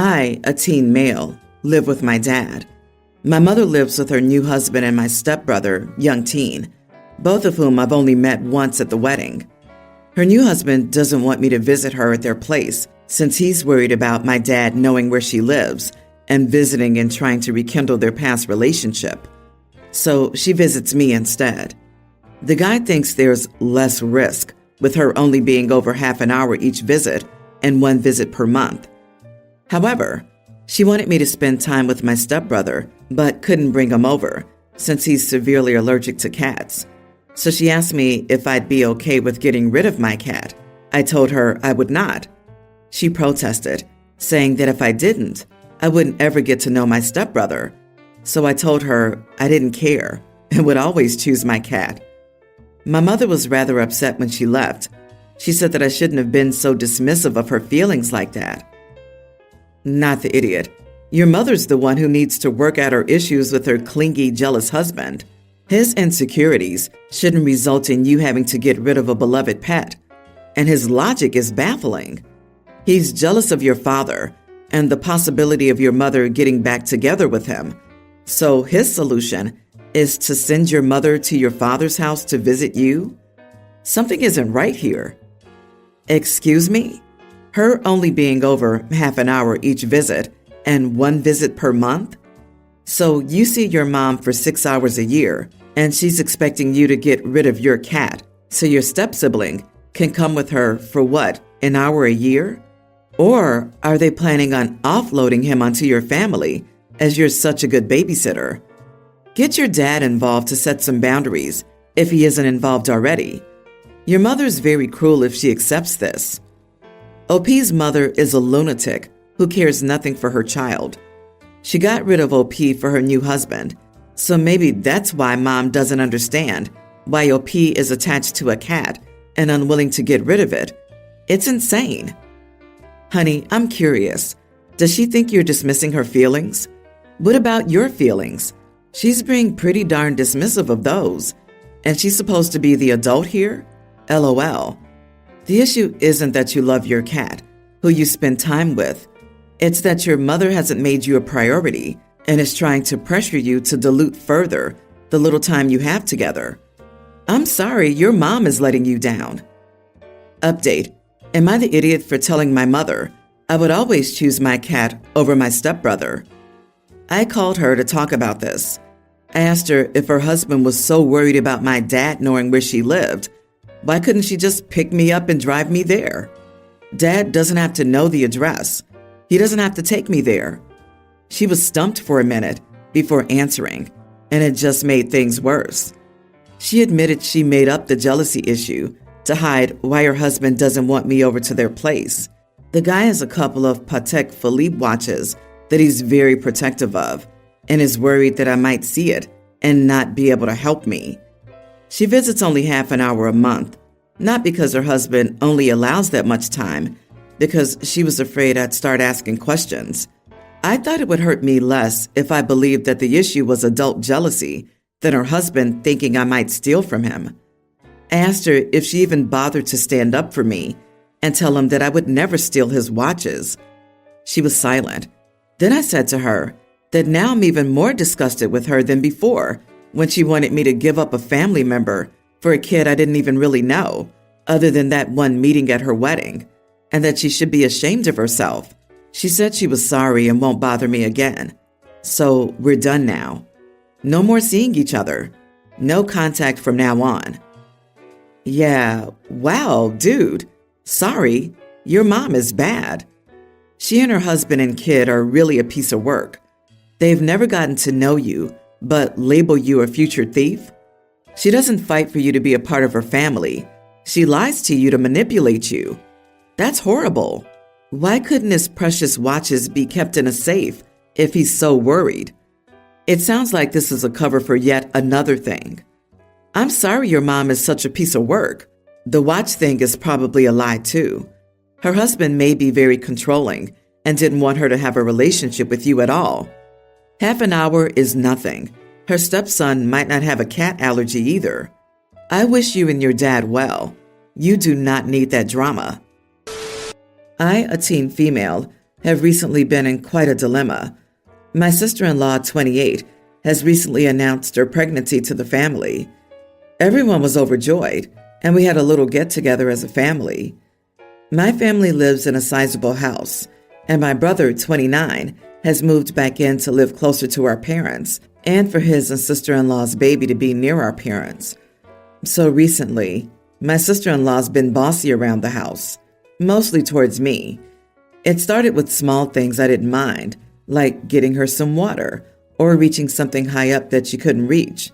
I, a teen male, live with my dad. My mother lives with her new husband and my stepbrother, young teen, both of whom I've only met once at the wedding. Her new husband doesn't want me to visit her at their place since he's worried about my dad knowing where she lives and visiting and trying to rekindle their past relationship. So she visits me instead. The guy thinks there's less risk with her only being over half an hour each visit and one visit per month. However, she wanted me to spend time with my stepbrother, but couldn't bring him over since he's severely allergic to cats. So she asked me if I'd be okay with getting rid of my cat. I told her I would not. She protested, saying that if I didn't, I wouldn't ever get to know my stepbrother. So I told her I didn't care and would always choose my cat. My mother was rather upset when she left. She said that I shouldn't have been so dismissive of her feelings like that. Not the idiot. Your mother's the one who needs to work out her issues with her clingy, jealous husband. His insecurities shouldn't result in you having to get rid of a beloved pet. And his logic is baffling. He's jealous of your father and the possibility of your mother getting back together with him. So his solution is to send your mother to your father's house to visit you? Something isn't right here. Excuse me? Her only being over half an hour each visit and one visit per month? So you see your mom for 6 hours a year and she's expecting you to get rid of your cat so your step-sibling can come with her for what, an hour a year? Or are they planning on offloading him onto your family as you're such a good babysitter? Get your dad involved to set some boundaries if he isn't involved already. Your mother's very cruel if she accepts this. OP's mother is a lunatic who cares nothing for her child. She got rid of OP for her new husband, so maybe that's why Mom doesn't understand why OP is attached to a cat and unwilling to get rid of it. It's insane. Honey, I'm curious. Does she think you're dismissing her feelings? What about your feelings? She's being pretty darn dismissive of those. And she's supposed to be the adult here? LOL. The issue isn't that you love your cat, who you spend time with. It's that your mother hasn't made you a priority and is trying to pressure you to dilute further the little time you have together. I'm sorry, your mom is letting you down. Update. Am I the idiot for telling my mother I would always choose my cat over my stepbrother? I called her to talk about this. I asked her if her husband was so worried about my dad knowing where she lived, why couldn't she just pick me up and drive me there? Dad doesn't have to know the address. He doesn't have to take me there. She was stumped for a minute before answering, and it just made things worse. She admitted she made up the jealousy issue to hide why her husband doesn't want me over to their place. The guy has a couple of Patek Philippe watches that he's very protective of and is worried that I might see it and not be able to help me. She visits only half an hour a month, not because her husband only allows that much time, because she was afraid I'd start asking questions. I thought it would hurt me less if I believed that the issue was adult jealousy than her husband thinking I might steal from him. I asked her if she even bothered to stand up for me and tell him that I would never steal his watches. She was silent. Then I said to her that now I'm even more disgusted with her than before when she wanted me to give up a family member for a kid I didn't even really know, other than that one meeting at her wedding, and that she should be ashamed of herself. She said she was sorry and won't bother me again. So we're done now. No more seeing each other. No contact from now on. Yeah, wow, dude. Sorry, your mom is bad. She and her husband and kid are really a piece of work. They've never gotten to know you, but label you a future thief? She doesn't fight for you to be a part of her family. She lies to you to manipulate you. That's horrible. Why couldn't his precious watches be kept in a safe if he's so worried? It sounds like this is a cover for yet another thing. I'm sorry your mom is such a piece of work. The watch thing is probably a lie too. Her husband may be very controlling and didn't want her to have a relationship with you at all. Half an hour is nothing. Her stepson might not have a cat allergy either. I wish you and your dad well. You do not need that drama. I, a teen female, have recently been in quite a dilemma. My sister-in-law, 28, has recently announced her pregnancy to the family. Everyone was overjoyed, and we had a little get-together as a family. My family lives in a sizable house, and my brother, 29, has moved back in to live closer to our parents and for his and sister-in-law's baby to be near our parents. So recently, my sister-in-law's been bossy around the house, mostly towards me. It started with small things I didn't mind, like getting her some water or reaching something high up that she couldn't reach.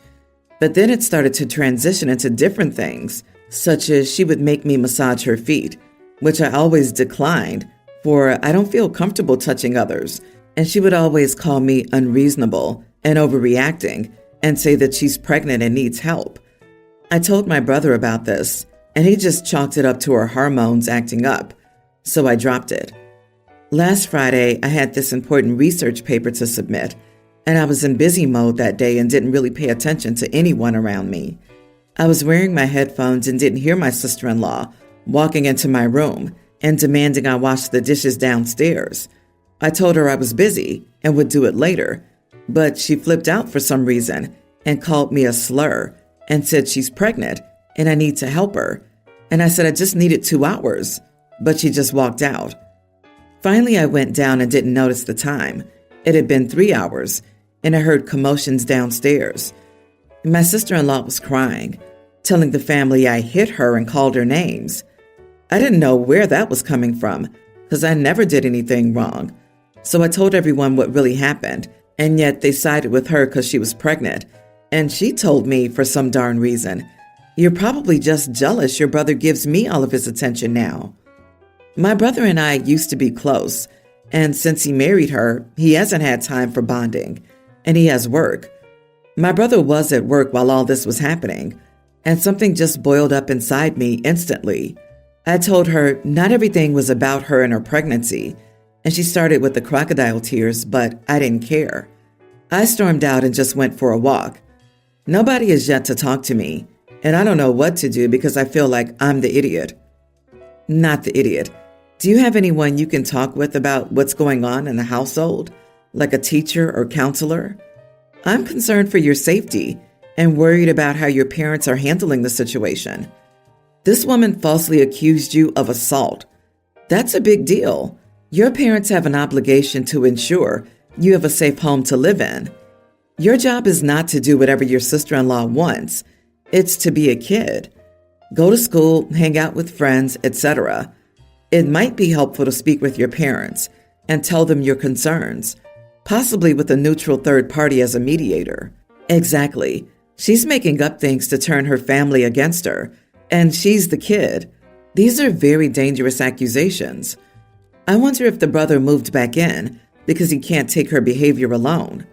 But then it started to transition into different things, such as she would make me massage her feet, which I always declined, for I don't feel comfortable touching others, and she would always call me unreasonable and overreacting and say that she's pregnant and needs help. I told my brother about this, and he just chalked it up to her hormones acting up, so I dropped it. Last Friday, I had this important research paper to submit, and I was in busy mode that day and didn't really pay attention to anyone around me. I was wearing my headphones and didn't hear my sister-in-law walking into my room and demanding I wash the dishes downstairs. I told her I was busy and would do it later, but she flipped out for some reason and called me a slur and said she's pregnant and I need to help her. And I said I just needed 2 hours, but she just walked out. Finally, I went down and didn't notice the time. It had been 3 hours, and I heard commotions downstairs. My sister-in-law was crying, telling the family I hit her and called her names. I didn't know where that was coming from, because I never did anything wrong. So I told everyone what really happened, and yet they sided with her because she was pregnant. And she told me, for some darn reason, "You're probably just jealous your brother gives me all of his attention now." My brother and I used to be close, and since he married her, he hasn't had time for bonding, and he has work. My brother was at work while all this was happening, and something just boiled up inside me instantly. I told her not everything was about her and her pregnancy, and she started with the crocodile tears, but I didn't care. I stormed out and just went for a walk. Nobody has yet to talk to me, and I don't know what to do because I feel like I'm the idiot. Not the idiot. Do you have anyone you can talk with about what's going on in the household, like a teacher or counselor? I'm concerned for your safety and worried about how your parents are handling the situation. This woman falsely accused you of assault. That's a big deal. Your parents have an obligation to ensure you have a safe home to live in. Your job is not to do whatever your sister-in-law wants. It's to be a kid. Go to school, hang out with friends, etc. It might be helpful to speak with your parents and tell them your concerns, possibly with a neutral third party as a mediator. Exactly. She's making up things to turn her family against her, and she's the kid. These are very dangerous accusations. I wonder if the brother moved back in because he can't take her behavior alone.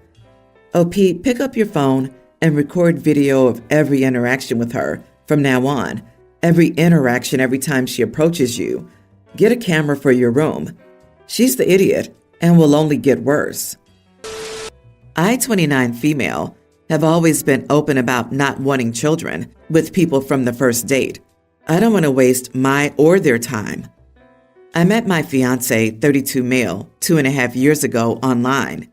Oh, Pete, pick up your phone and record video of every interaction with her from now on. Every interaction every time she approaches you. Get a camera for your room. She's the idiot and will only get worse. I, 29 female, have always been open about not wanting children with people from the first date. I don't want to waste my or their time. I met my fiance, 32 male, 2.5 years ago online.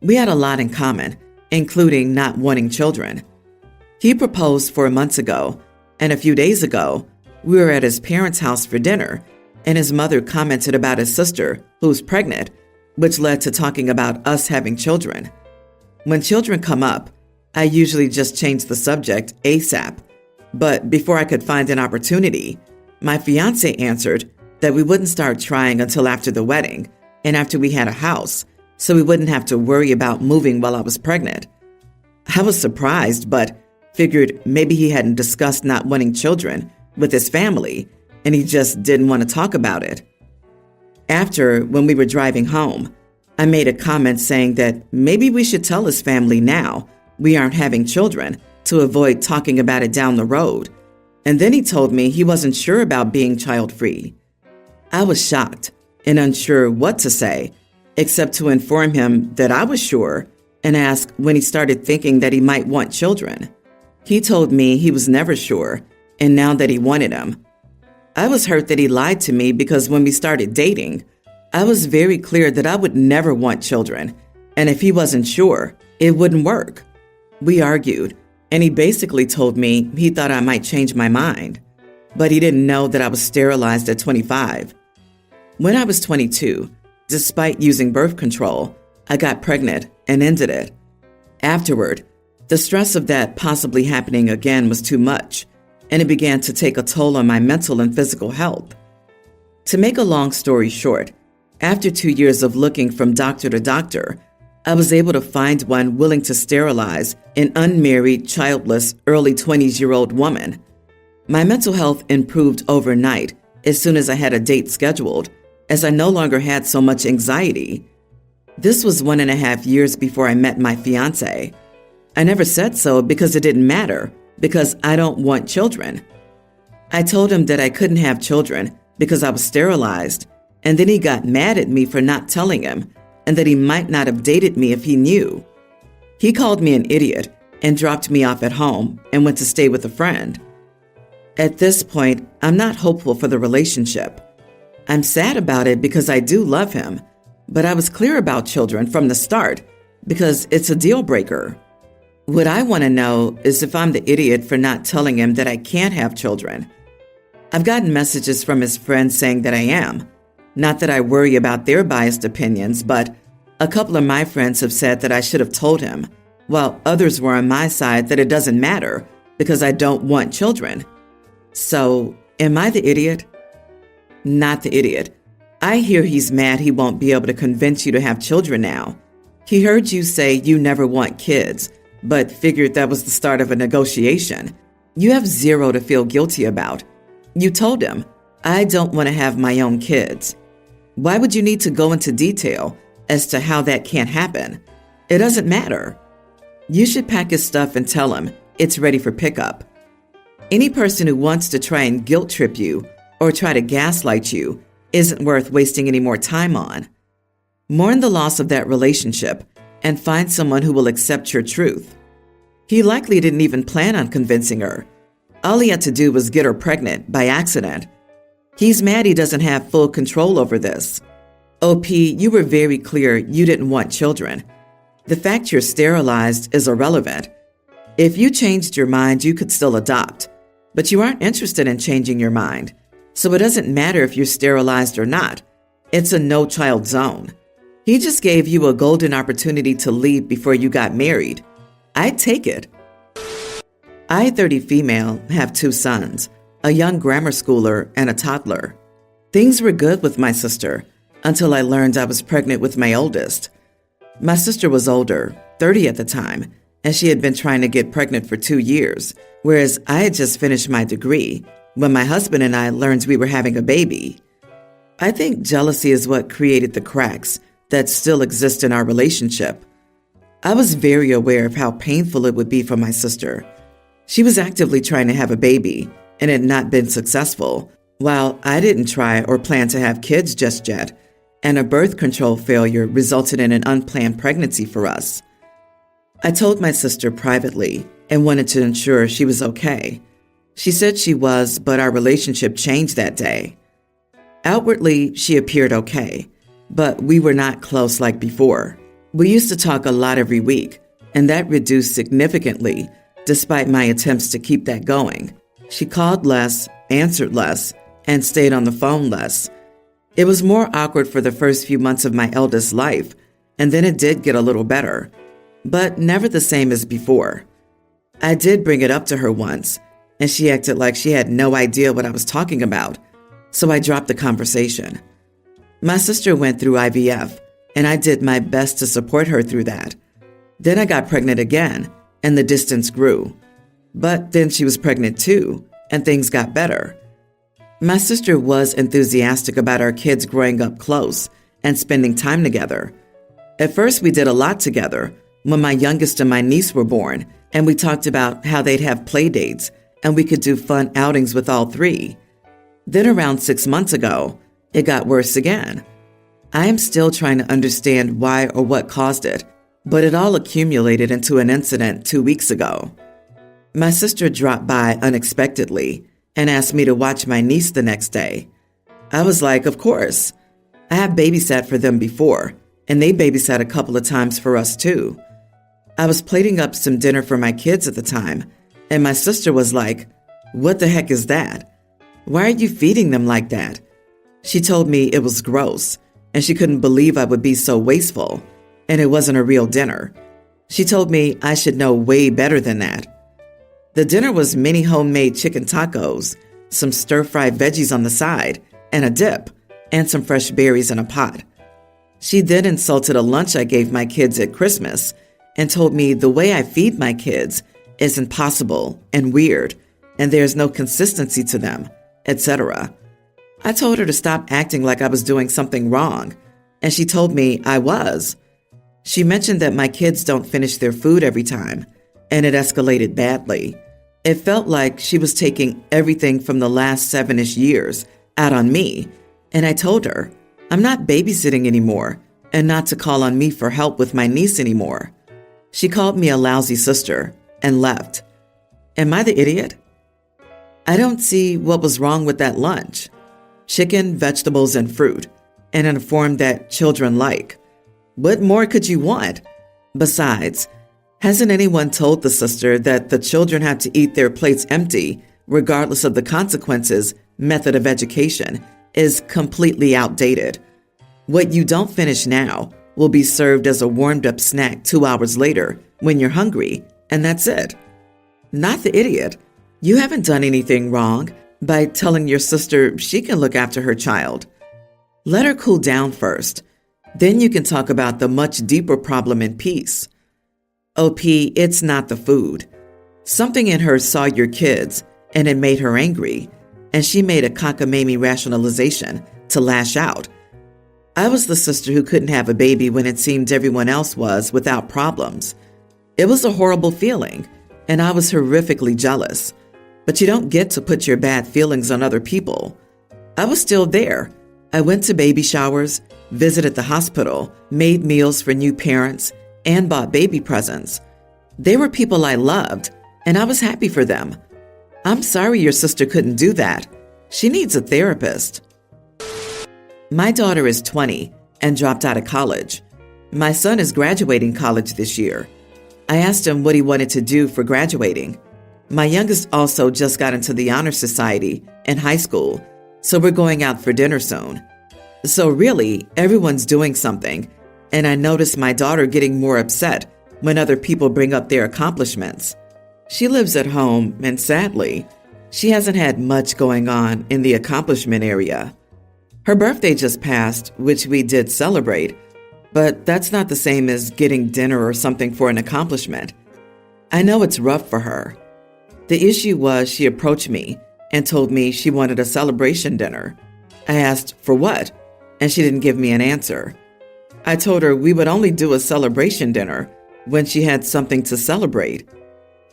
We had a lot in common, including not wanting children. He proposed 4 months ago, and a few days ago, we were at his parents' house for dinner, and his mother commented about his sister, who's pregnant, which led to talking about us having children. When children come up, I usually just change the subject ASAP. But before I could find an opportunity, my fiance answered that we wouldn't start trying until after the wedding and after we had a house, so we wouldn't have to worry about moving while I was pregnant. I was surprised, but figured maybe he hadn't discussed not wanting children with his family, and he just didn't want to talk about it. After, when we were driving home, I made a comment saying that maybe we should tell his family now we aren't having children to avoid talking about it down the road. And then he told me he wasn't sure about being child-free. I was shocked and unsure what to say, except to inform him that I was sure and ask when he started thinking that he might want children. He told me he was never sure, and now that he wanted them. I was hurt that he lied to me because when we started dating, I was very clear that I would never want children, and if he wasn't sure, it wouldn't work. We argued, and he basically told me he thought I might change my mind, but he didn't know that I was sterilized at 25. When I was 22, despite using birth control, I got pregnant and ended it. Afterward, the stress of that possibly happening again was too much, and it began to take a toll on my mental and physical health. To make a long story short, after 2 years of looking from doctor to doctor, I was able to find one willing to sterilize an unmarried, childless, early 20s-year-old woman. My mental health improved overnight as soon as I had a date scheduled, as I no longer had so much anxiety. This was 1.5 years before I met my fiancé. I never said so because it didn't matter, because I don't want children. I told him that I couldn't have children because I was sterilized, and then he got mad at me for not telling him, and that he might not have dated me if he knew. He called me an idiot and dropped me off at home and went to stay with a friend. At this point, I'm not hopeful for the relationship. I'm sad about it because I do love him, but I was clear about children from the start because it's a deal breaker. What I want to know is if I'm the idiot for not telling him that I can't have children. I've gotten messages from his friends saying that I am. Not that I worry about their biased opinions, but a couple of my friends have said that I should have told him, while others were on my side that it doesn't matter because I don't want children. So, am I the idiot? Not the idiot. I hear he's mad he won't be able to convince you to have children now. He heard you say you never want kids, but figured that was the start of a negotiation. You have zero to feel guilty about. You told him, I don't want to have my own kids. Why would you need to go into detail as to how that can't happen? It doesn't matter. You should pack his stuff and tell him it's ready for pickup. Any person who wants to try and guilt trip you or try to gaslight you isn't worth wasting any more time on. Mourn the loss of that relationship and find someone who will accept your truth. He likely didn't even plan on convincing her. All he had to do was get her pregnant by accident. He's mad he doesn't have full control over this. OP, you were very clear you didn't want children. The fact you're sterilized is irrelevant. If you changed your mind, you could still adopt, but you aren't interested in changing your mind. So it doesn't matter if you're sterilized or not. It's a no-child zone. He just gave you a golden opportunity to leave before you got married. I'd take it. I, 30 female, have 2 sons, a young grammar schooler and a toddler. Things were good with my sister until I learned I was pregnant with my oldest. My sister was older, 30 at the time, and she had been trying to get pregnant for 2 years, whereas I had just finished my degree when my husband and I learned we were having a baby. I think jealousy is what created the cracks that still exist in our relationship. I was very aware of how painful it would be for my sister. She was actively trying to have a baby and had not been successful, while I didn't try or plan to have kids just yet, and a birth control failure resulted in an unplanned pregnancy for us. I told my sister privately and wanted to ensure she was okay. She said she was, but our relationship changed that day. Outwardly, she appeared okay, but we were not close like before. We used to talk a lot every week, and that reduced significantly despite my attempts to keep that going. She called less, answered less, and stayed on the phone less. It was more awkward for the first few months of my eldest's life, and then it did get a little better, but never the same as before. I did bring it up to her once, and she acted like she had no idea what I was talking about, so I dropped the conversation. My sister went through IVF, and I did my best to support her through that. Then I got pregnant again, and the distance grew. But then she was pregnant too, and things got better. My sister was enthusiastic about our kids growing up close and spending time together. At first, we did a lot together when my youngest and my niece were born, and we talked about how they'd have play dates and we could do fun outings with all 3. Then around 6 months ago, it got worse again. I am still trying to understand why or what caused it, but it all accumulated into an incident 2 weeks ago. My sister dropped by unexpectedly and asked me to watch my niece the next day. I was like, of course. I have babysat for them before, and they babysat a couple of times for us too. I was plating up some dinner for my kids at the time, and my sister was like, "What the heck is that? Why are you feeding them like that?" She told me it was gross, and she couldn't believe I would be so wasteful, and it wasn't a real dinner. She told me I should know way better than that. The dinner was mini homemade chicken tacos, some stir-fried veggies on the side, and a dip, and some fresh berries in a pot. She then insulted a lunch I gave my kids at Christmas and told me the way I feed my kids is impossible and weird, and there's no consistency to them, etc. I told her to stop acting like I was doing something wrong, and she told me I was. She mentioned that my kids don't finish their food every time, and it escalated badly. It felt like she was taking everything from the last 7-ish years out on me, and I told her I'm not babysitting anymore and not to call on me for help with my niece anymore. She called me a lousy sister and left. Am I the idiot? I don't see what was wrong with that lunch. Chicken, vegetables, and fruit, and in a form that children like. What more could you want? Besides, hasn't anyone told the sister that the children have to eat their plates empty, regardless of the consequences? Method of education is completely outdated. What you don't finish now will be served as a warmed-up snack 2 hours later when you're hungry, and that's it. Not the idiot. You haven't done anything wrong by telling your sister she can look after her child. Let her cool down first. Then you can talk about the much deeper problem in peace. OP, it's not the food. Something in her saw your kids, and it made her angry, and she made a cockamamie rationalization to lash out. I was the sister who couldn't have a baby when it seemed everyone else was without problems. It was a horrible feeling, and I was horrifically jealous. But you don't get to put your bad feelings on other people. I was still there. I went to baby showers, visited the hospital, made meals for new parents, and bought baby presents. They were people I loved, and I was happy for them. I'm sorry your sister couldn't do that. She needs a therapist. My daughter is 20 and dropped out of college. My son is graduating college this year. I asked him what he wanted to do for graduating. My youngest also just got into the Honor Society in high school, so we're going out for dinner soon. So really, everyone's doing something, and I notice my daughter getting more upset when other people bring up their accomplishments. She lives at home, and sadly, she hasn't had much going on in the accomplishment area. Her birthday just passed, which we did celebrate, but that's not the same as getting dinner or something for an accomplishment. I know it's rough for her. The issue was she approached me and told me she wanted a celebration dinner. I asked for what, and she didn't give me an answer. I told her we would only do a celebration dinner when she had something to celebrate.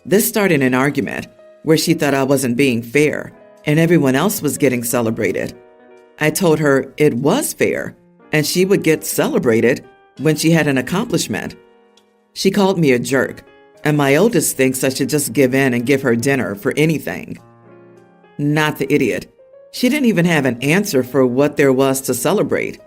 This started an argument where she thought I wasn't being fair and everyone else was getting celebrated. I told her it was fair and she would get celebrated when she had an accomplishment. She called me a jerk, and my oldest thinks I should just give in and give her dinner for anything. Not the idiot. She didn't even have an answer for what there was to celebrate.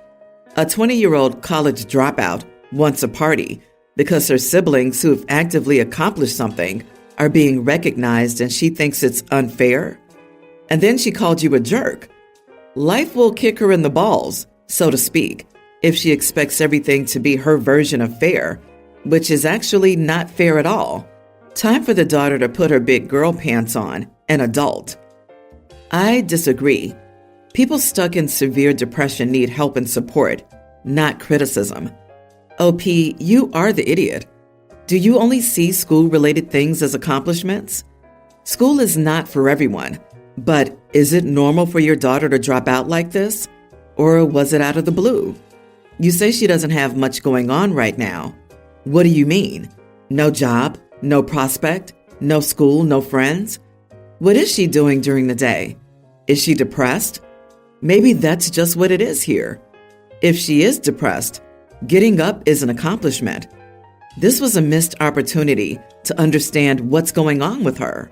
A 20-year-old college dropout wants a party because her siblings who've actively accomplished something are being recognized and she thinks it's unfair. And then she called you a jerk. Life will kick her in the balls, so to speak, if she expects everything to be her version of fair, which is actually not fair at all. Time for the daughter to put her big girl pants on, an adult. I disagree. People stuck in severe depression need help and support, not criticism. OP, you are the idiot. Do you only see school-related things as accomplishments? School is not for everyone, but is it normal for your daughter to drop out like this? Or was it out of the blue? You say she doesn't have much going on right now. What do you mean? No job, no prospect, no school, no friends? What is she doing during the day? Is she depressed? Maybe that's just what it is here. If she is depressed, getting up is an accomplishment. This was a missed opportunity to understand what's going on with her.